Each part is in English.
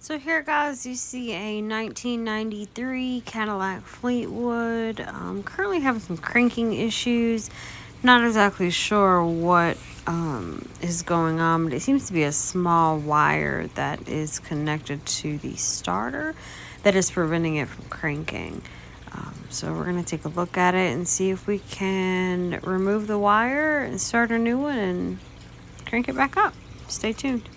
So here, guys, you see a 1993 Cadillac Fleetwood. Currently having some cranking issues. Not exactly sure what is going on, but it seems to be a small wire that is connected to the starter that is preventing it from cranking. So we're going to take a look at it and see if we can remove the wire and start a new one and crank it back up. Stay tuned.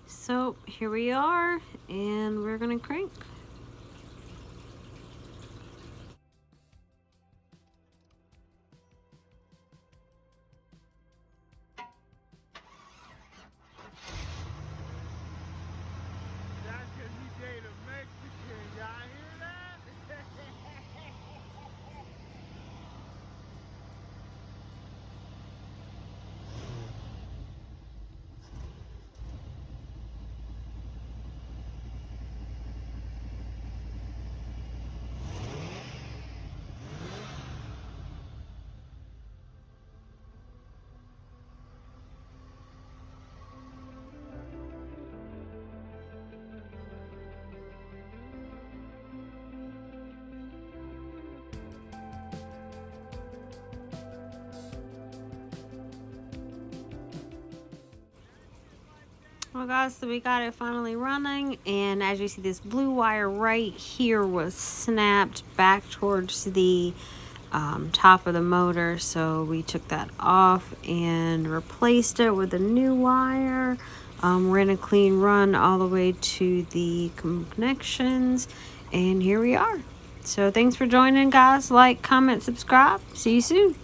So here we are, and we're gonna crank. That's because he dated a Mexican. Y'all hear that? Well, guys, so we got it finally running, and as you see, this blue wire right here was snapped back towards the top of the motor, so we took that off and replaced it with a new wire. Ran a clean run all the way to the connections, and here we are. So thanks for joining, guys. Like, comment, subscribe. See you soon.